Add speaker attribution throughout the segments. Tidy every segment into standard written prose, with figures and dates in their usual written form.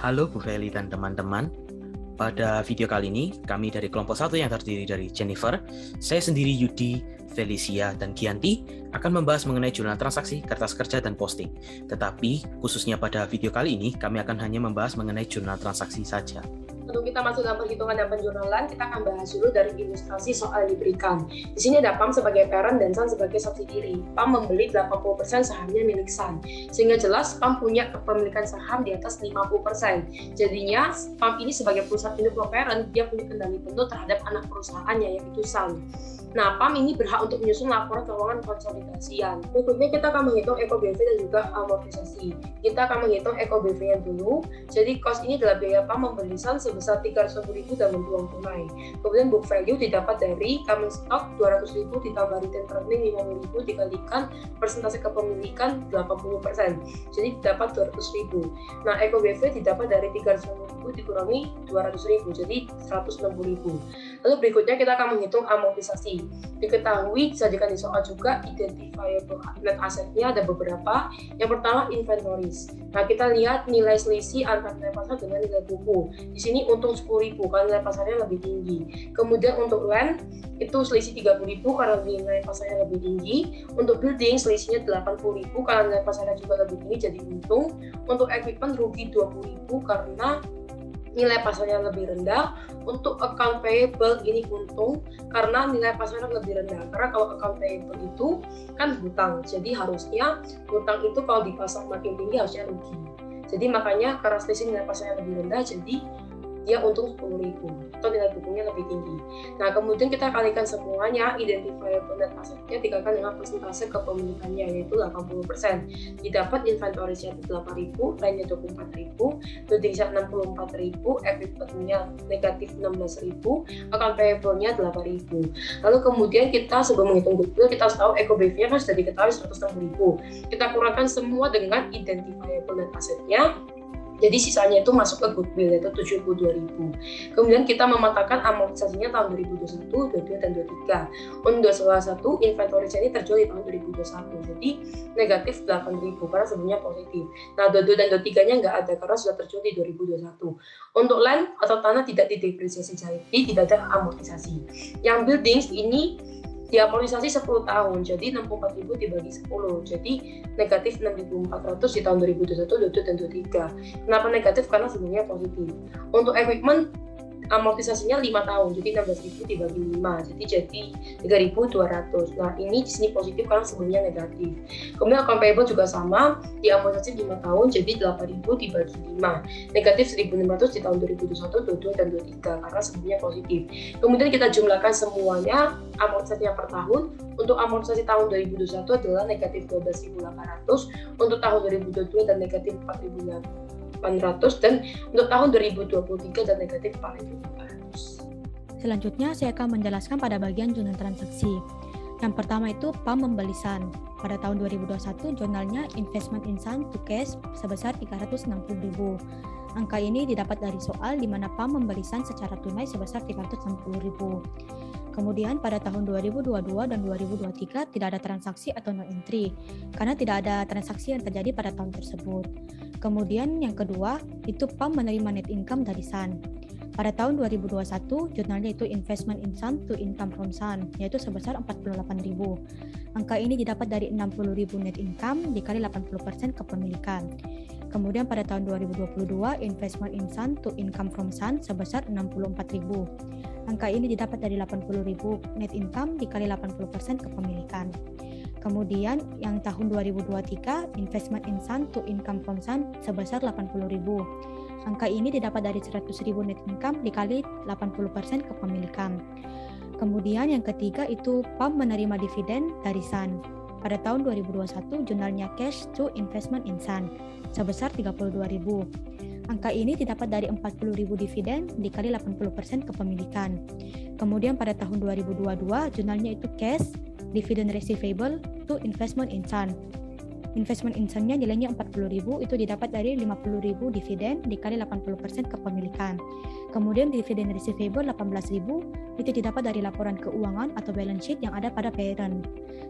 Speaker 1: Halo Bu Feli dan teman-teman. Pada video kali ini, kami dari kelompok 1 yang terdiri dari Jennifer, saya sendiri Yudi, Felicia, dan Gianti akan membahas mengenai jurnal transaksi, kertas kerja, dan posting. Tetapi, khususnya pada video kali ini, kami akan hanya membahas mengenai jurnal transaksi saja.
Speaker 2: Sebelum kita masuk dalam perhitungan dan penjurnalan, kita akan bahas dulu dari ilustrasi soal yang diberikan. Di sini ada PAM sebagai parent dan SAN sebagai subsidiary. PAM membeli 80% sahamnya milik SAN. Sehingga jelas PAM punya kepemilikan saham di atas 50%. Jadinya PAM ini sebagai perusahaan induk parent, dia punya kendali penuh terhadap anak perusahaannya yaitu SAN. Nah, PAM ini berhak untuk menyusun laporan keuangan konsolidasian. Berikutnya kita akan menghitung EKO-BV dan juga amortisasi. Kita akan menghitung EKO-BV-nya dulu. Jadi, cost ini adalah biaya PAM membeli SAN sebesar 300.000 dalam uang tunai. Kemudian book value didapat dari common stock 200.000 ditambah return earning 50.000 dikalikan persentase kepemilikan 80%. Jadi didapat 200.000. Nah, EKO-BV didapat dari 300.000 dikurangi 200.000, jadi 160.000. Lalu berikutnya kita akan menghitung amortisasi. Diketahui disajikan di soal juga identifiable net asset-nya ada beberapa. Yang pertama inventories. Nah, kita lihat nilai selisih antara nilai pasar dengan nilai buku. Di sini untung 10.000 karena nilai pasarnya lebih tinggi. Kemudian untuk land itu selisih 30.000 karena nilai pasarnya lebih tinggi. Untuk building selisihnya 80.000 karena nilai pasarnya juga lebih tinggi jadi untung. Untuk equipment rugi 20.000 karena nilai pasarnya lebih rendah. Untuk account payable ini untung karena nilai pasarnya lebih rendah. Karena kalau account payable itu kan hutang, jadi harusnya hutang itu kalau dipasang makin tinggi harusnya rugi. Jadi makanya karena selisih nilai pasarnya lebih rendah, jadi dia untung 10.000 atau nilai bukunya lebih tinggi. Nah, kemudian kita kalikan semuanya, identifiable net asset-nya dikalikan dengan persentase kepemilikannya yaitu 80%. Didapat inventory-nya 8.000, lainnya 24.000, building-nya 64.000, equipment-nya negatif 16.000, account payable-nya 8.000. Lalu kemudian kita sebelum menghitung goodwill, kita harus tahu EKO-BV-nya kan sudah diketahui 160.000. Kita kurangkan semua dengan identifiable net asset-nya. Jadi sisanya itu masuk ke goodwill yaitu 72.000. Kemudian kita mematakan amortisasinya tahun 2021, 2022 dan 2023. Untuk salah satu inventory ini terjual di tahun 2021. Jadi negatif 8.000 karena sebelumnya positif. Nah, 22 dan 23-nya nggak ada karena sudah terjual di 2021. Untuk land atau tanah tidak didepresiasi jadi tidak ada amortisasi. Yang buildings ini diamortisasi 10 tahun, jadi 64.000 dibagi 10, jadi negatif 6.400 di tahun 2021, 2022, dan 2023. Kenapa negatif? Karena sebelumnya positif. Untuk equipment, amortisasinya 5 tahun, jadi 16.000 dibagi 5, jadi 3.200. Nah, ini di sini positif karena sebelumnya negatif. Kemudian account payable juga sama, diamortisasi 5 tahun, jadi 8.000 dibagi 5. Negatif 1.600 di tahun 2021, 2022, dan 2023 karena sebelumnya positif. Kemudian kita jumlahkan semuanya, amortisasinya per tahun. Untuk amortisasi tahun 2021 adalah negatif 12.800, untuk tahun 2022 dan negatif 4.800, dan untuk tahun 2023 dan negatif 4.800.
Speaker 3: Selanjutnya saya akan menjelaskan pada bagian jurnal transaksi. Yang pertama itu PAM membeli SAN. Pada tahun 2021 jurnalnya investment in SAN to cash sebesar 360.000. Angka ini didapat dari soal di mana PAM membeli SAN secara tunai sebesar 360.000. Kemudian pada tahun 2022 dan 2023 tidak ada transaksi atau no entry karena tidak ada transaksi yang terjadi pada tahun tersebut. Kemudian yang kedua itu PAM menerima net income dari SAN. Pada tahun 2021 jurnalnya itu investment in SAN to income from SAN yaitu sebesar 48.000. Angka ini didapat dari 60.000 net income dikali 80% kepemilikan. Kemudian pada tahun 2022 investment in SAN to income from SAN sebesar 64.000. Angka ini didapat dari 80.000 net income dikali 80% kepemilikan. Kemudian yang tahun 2023 investment in SAN to income from SAN sebesar 80.000. Angka ini didapat dari 100.000 net income dikali 80% kepemilikan. Kemudian yang ketiga itu PAM menerima dividen dari SAN. Pada tahun 2021 jurnalnya cash to investment in SAN sebesar 32.000. Angka ini didapat dari 40.000 dividen dikali 80% kepemilikan. Kemudian pada tahun 2022 jurnalnya itu cash dividend receivable to investment in SAN. Investment in SAN-nya nilainya 40.000 itu didapat dari 50.000 dividen dikali 80% kepemilikan. Kemudian dividen receivable 18.000 itu didapat dari laporan keuangan atau balance sheet yang ada pada parent.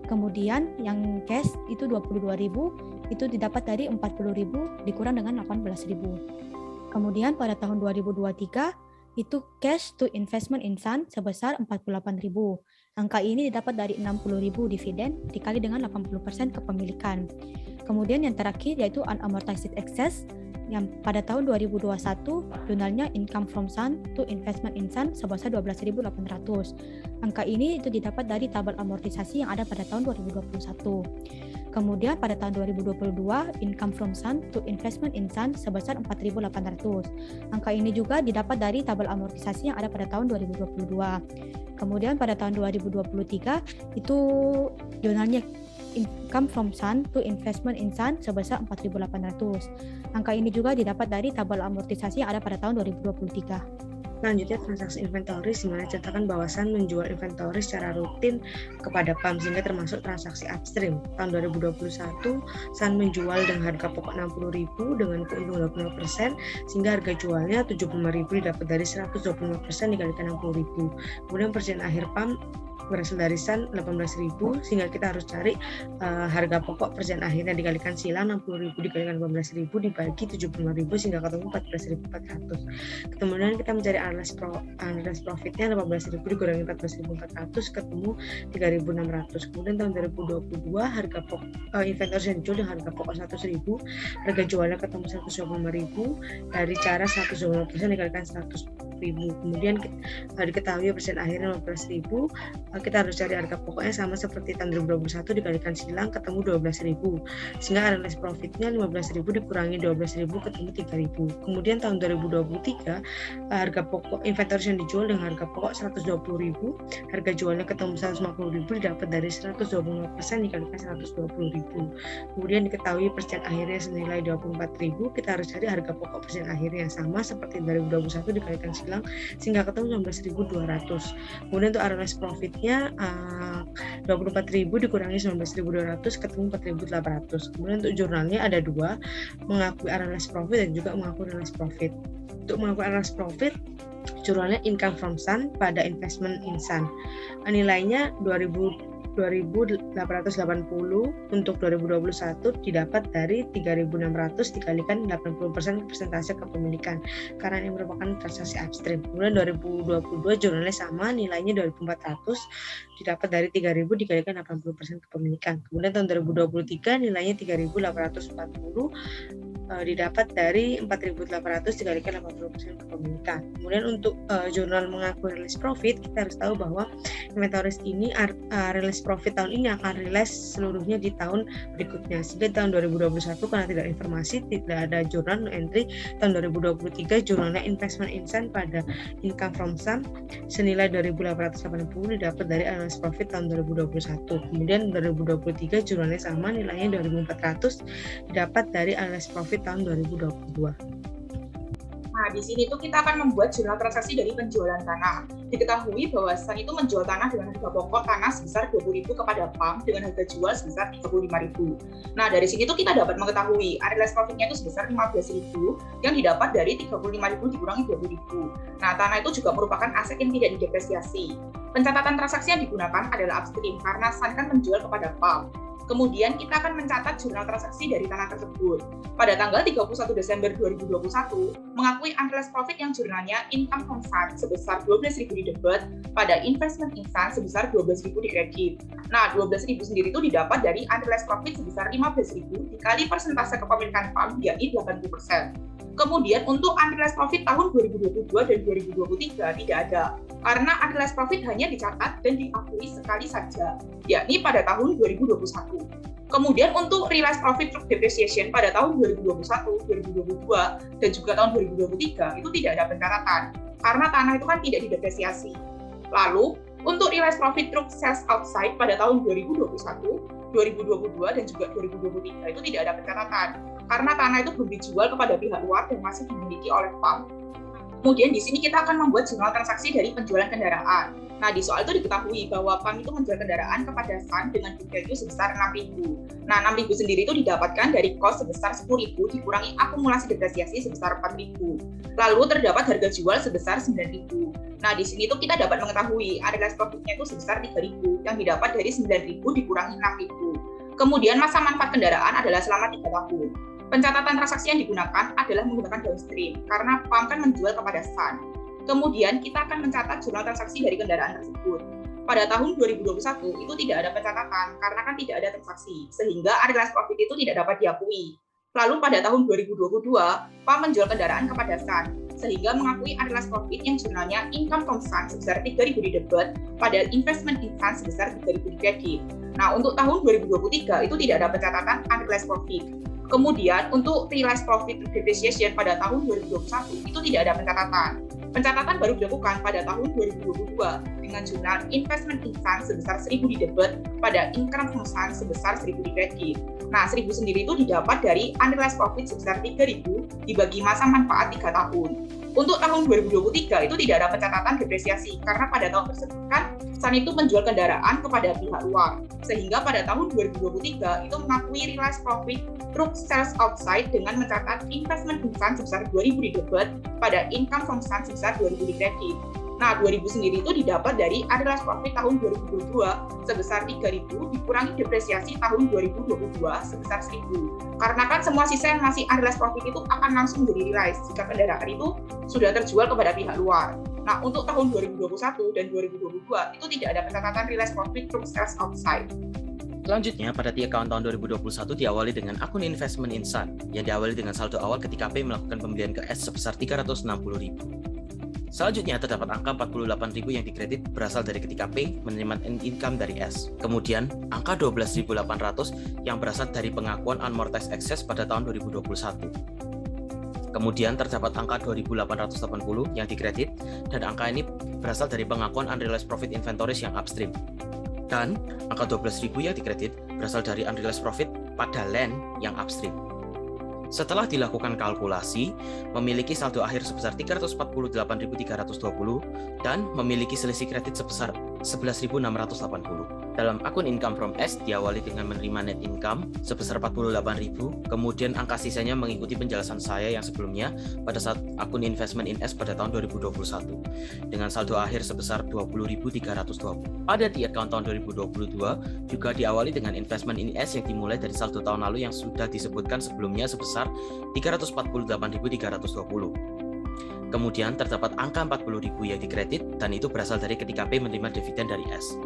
Speaker 3: Kemudian yang cash itu 22.000 itu didapat dari 40.000 dikurang dengan 18.000. Kemudian pada tahun 2023 itu cash to investment in Sun sebesar 48.000. Angka ini didapat dari 60.000 dividen dikali dengan 80% kepemilikan. Kemudian yang terakhir yaitu unamortized excess yang pada tahun 2021 jurnalnya income from Sun to investment in Sun sebesar 12.800. Angka ini itu didapat dari tabel amortisasi yang ada pada tahun 2021. Kemudian pada tahun 2022 income from Sun to investment in Sun sebesar 4.800. Angka ini juga didapat dari tabel amortisasi yang ada pada tahun 2022. Kemudian pada tahun 2023 itu jurnalnya income from Sun to investment in Sun sebesar 4.800. Angka ini juga didapat dari tabel amortisasi yang ada pada tahun 2023.
Speaker 4: Selanjutnya transaksi inventory, di mana dicatatkan bahwa Sun menjual inventory secara rutin kepada PAM sehingga termasuk transaksi upstream. Tahun 2021 Sun menjual dengan harga pokok 60.000 dengan keuntungan 25% sehingga harga jualnya 75.000 didapat dari 125% dikalikan 60.000. Kemudian persen akhir PAM berasal dari Sun 18.000 sehingga kita harus cari harga pokok persen akhirnya dikalikan silang 60.000 dikalikan 18.000 dibagi 75.000 sehingga ketemu 14.400. Kemudian kita mencari unrealized profitnya 18.000 dikurangi 14.400 ketemu 3.600. Kemudian tahun 2022 harga pokok inventory yang dijual dengan harga pokok 100.000, harga jualnya ketemu 125.000 dari cara 120% dikalikan 100.000. Kemudian diketahui persen akhirnya 15.000. Kita harus cari harga pokoknya sama seperti tahun 2021 dikalikan silang ketemu 12.000 sehingga unrealized profitnya 15.000 dikurangi 12.000 ketemu 3.000. Kemudian tahun 2023 harga pokok inventory yang dijual dengan harga pokok 120.000, harga jualnya ketemu 150.000 didapat dari 125% dikalikan 120.000. Kemudian diketahui persen akhirnya senilai 24.000, kita harus cari harga pokok persen akhirnya yang sama seperti 2021 dikalikan silang sehingga ketemu 16.200. Kemudian untuk unrealized profitnya 24.000 dikurangi 19.200 ketemu 4.800. Kemudian untuk jurnalnya ada dua, mengakui unrealized profit dan juga mengakui realized profit. Untuk mengakui unrealized profit jurnalnya income from Sun pada investment in Sun. Nilainya 2.880 untuk 2021 didapat dari 3.600 dikalikan 80% persentase kepemilikan karena ini merupakan transaksi upstream. Kemudian 2022 jurnalnya sama, nilainya 2.400 didapat dari 3.000 dikalikan 80% kepemilikan. Kemudian tahun 2023 nilainya 3.840 didapat dari 4.800 dikalikan 80% kepemilikan. Kemudian untuk jurnal mengakui realized profit, kita harus tahu bahwa inventories ini realized profit tahun ini akan realize seluruhnya di tahun berikutnya. Sehingga tahun 2021 karena tidak informasi, tidak ada jurnal entry. Tahun 2023 jurnalnya investment in Sun pada income from Sun senilai 2.880 didapat dari realized profit tahun 2021. Kemudian 2023 jurnalnya sama, nilainya 2.400 didapat dari realized profit tahun 2022.
Speaker 5: Nah, di sini tuh kita akan membuat jurnal transaksi dari penjualan tanah. Diketahui bahwa Sun itu menjual tanah dengan harga pokok tanah sebesar 20.000 kepada PAM dengan harga jual sebesar 35.000. Nah, dari sini tuh kita dapat mengetahui unrealized profit-nya itu sebesar 15.000 yang didapat dari 35.000 dikurangi 20.000. Nah, tanah itu juga merupakan aset yang tidak didepresiasi. Pencatatan transaksi yang digunakan adalah upstream karena Sun kan menjual kepada PAM. Kemudian kita akan mencatat jurnal transaksi dari tanah tersebut. Pada tanggal 31 Desember 2021, mengakui unrealized profit yang jurnalnya income from Sun sebesar 12.000 didapat pada investment in Sun sebesar 12.000 dikredit. Nah, 12.000 sendiri itu didapat dari unrealized profit sebesar 15.000 dikali persentase kepemilikan PAM yakni 80%. Kemudian untuk unrealized profit tahun 2022 dan 2023 tidak ada, karena unrealized profit hanya dicatat dan diakui sekali saja, yakni pada tahun 2021. Kemudian untuk realized profit through depreciation pada tahun 2021, 2022, dan juga tahun 2023 itu tidak ada pencatatan, karena tanah itu kan tidak didepresiasi. Lalu, untuk realized profit through sales outside pada tahun 2021, 2022, dan juga 2023 itu tidak ada pencatatan, karena tanah itu belum dijual kepada pihak luar dan masih dimiliki oleh PAM. Kemudian di sini kita akan membuat jurnal transaksi dari penjualan kendaraan. Nah, di soal itu diketahui bahwa PAM itu menjual kendaraan kepada Sun dengan book value sebesar 6.000. Nah, 6.000 sendiri itu didapatkan dari cost sebesar 10.000 dikurangi akumulasi depresiasi sebesar 4.000. Lalu terdapat harga jual sebesar 9.000. Nah, di sini itu kita dapat mengetahui unrealized profit-nya itu sebesar 3.000 yang didapat dari 9.000 dikurangi 6.000. Kemudian masa manfaat kendaraan adalah selama 3 tahun. Pencatatan transaksi yang digunakan adalah menggunakan downstream, karena PAM kan menjual kepada Sun. Kemudian kita akan mencatat jurnal transaksi dari kendaraan tersebut. Pada tahun 2021 itu tidak ada pencatatan, karena kan tidak ada transaksi, sehingga unrealized profit itu tidak dapat diakui. Lalu pada tahun 2022, PAM menjual kendaraan kepada Sun, sehingga mengakui unrealized profit yang jurnalnya income from Sun sebesar 3.000 di debit, pada investment in Sun sebesar 3.000 di kredit. Nah, untuk tahun 2023 itu tidak ada pencatatan unrealized profit. Kemudian untuk realized profit depreciation pada tahun 2021 itu tidak ada pencatatan. Pencatatan baru dilakukan pada tahun 2022 dengan jurnal investment in Sun sebesar 1.000 di debit pada income from Sun sebesar 1.000 di kredit. Nah, 1.000 sendiri itu didapat dari unrealized profit sebesar 3.000 dibagi masa manfaat 3 tahun. Untuk tahun 2023 itu tidak ada pencatatan depresiasi karena pada tahun tersebut kan Sun itu menjual kendaraan kepada pihak luar. Sehingga pada tahun 2023 itu mengakui realized profit through sales outside dengan mencatat investment in Sun sebesar 2.000 di debit pada income from Sun sebesar 2.000 di kredit. Nah, 2.000 sendiri itu didapat dari unrealized profit tahun 2022 sebesar 3.000 dikurangi depresiasi tahun 2022 sebesar 1.000. Karena kan semua sisa yang masih unrealized profit itu akan langsung menjadi realized jika kendaraan itu sudah terjual kepada pihak luar. Nah, untuk tahun 2021 dan 2022 itu tidak ada pencatatan realized profit from sales outside.
Speaker 1: Selanjutnya, pada T account tahun 2021 diawali dengan akun investment in Sun yang diawali dengan saldo awal ketika P melakukan pembelian ke S sebesar 360.000. Selanjutnya, terdapat angka 48.000 yang dikredit berasal dari ketika P menerima income dari S. Kemudian, angka 12.800 yang berasal dari pengakuan unamortized excess pada tahun 2021. Kemudian, terdapat angka 2.880 yang dikredit, dan angka ini berasal dari pengakuan unrealized profit inventories yang upstream. Dan angka 12.000 yang dikredit berasal dari unrealized profit pada land yang upstream. Setelah dilakukan kalkulasi, memiliki saldo akhir sebesar 348.320 dan memiliki selisih kredit sebesar 11.680. Dalam akun income from S diawali dengan menerima net income sebesar 48.000, kemudian angka sisanya mengikuti penjelasan saya yang sebelumnya pada saat akun investment in S pada tahun 2021 dengan saldo akhir sebesar 20.320. Pada T account tahun 2022 juga diawali dengan investment in S yang dimulai dari saldo tahun lalu yang sudah disebutkan sebelumnya sebesar 348.320. Kemudian terdapat angka 40.000 yang dikredit dan itu berasal dari ketika P menerima dividen dari S.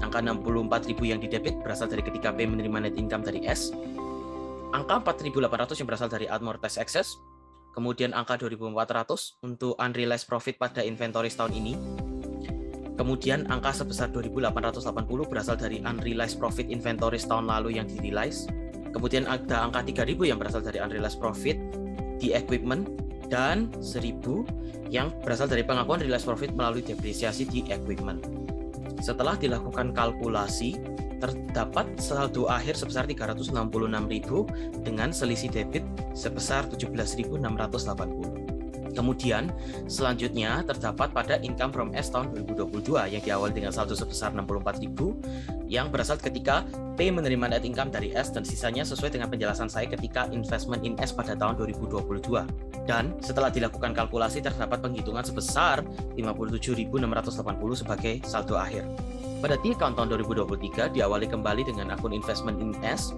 Speaker 1: Angka 64.000 yang didebit berasal dari ketika P menerima net income dari S. Angka 4.800 yang berasal dari unamortized excess. Kemudian angka 2.400 untuk unrealized profit pada inventories tahun ini. Kemudian angka sebesar 2.880 berasal dari unrealized profit inventories tahun lalu yang di-realize. Kemudian ada angka 3.000 yang berasal dari unrealized profit di equipment. Dan 1.000 yang berasal dari pengakuan realized profit melalui depresiasi di equipment. Setelah dilakukan kalkulasi, terdapat saldo akhir sebesar 366.000 dengan selisih debit sebesar 17.680. Kemudian, selanjutnya terdapat pada income from S tahun 2022 yang diawali dengan saldo sebesar 64.000 yang berasal ketika P menerima net income dari S dan sisanya sesuai dengan penjelasan saya ketika investment in S pada tahun 2022. Dan setelah dilakukan kalkulasi terdapat penghitungan sebesar 57.680 sebagai saldo akhir. Pada T account tahun 2023 diawali kembali dengan akun investment in S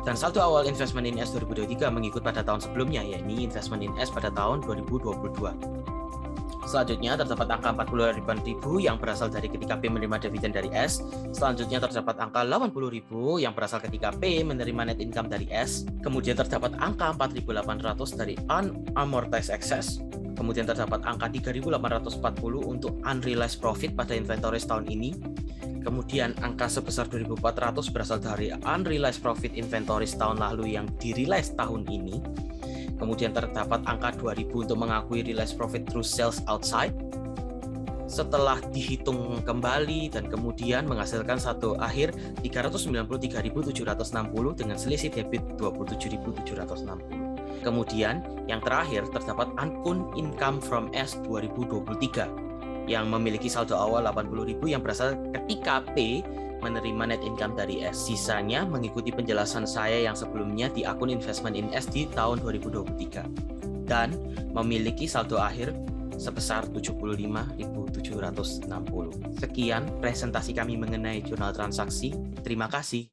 Speaker 1: dan saldo awal investment in S 2023 mengikut pada tahun sebelumnya, yakni investment in S pada tahun 2022. Selanjutnya terdapat angka 48.000 yang berasal dari ketika P menerima dividen dari S. Selanjutnya terdapat angka 80.000 yang berasal ketika P menerima net income dari S. Kemudian terdapat angka 4.800 dari unamortized excess. Kemudian terdapat angka 3.840 untuk unrealized profit pada inventories tahun ini. Kemudian angka sebesar 2.400 berasal dari unrealized profit inventories tahun lalu yang di-realize tahun ini. Kemudian terdapat angka 2.000 untuk mengakui realized profit through sales outside. Setelah dihitung kembali dan kemudian menghasilkan saldo akhir 393.760 dengan selisih debit 27.760. Kemudian yang terakhir terdapat akun income from S 2023 yang memiliki saldo awal 80.000 yang berasal ketika P menerima net income dari S. Sisanya mengikuti penjelasan saya yang sebelumnya di akun investment in S di tahun 2023 dan memiliki saldo akhir sebesar 75.760. Sekian presentasi kami mengenai jurnal transaksi. Terima kasih.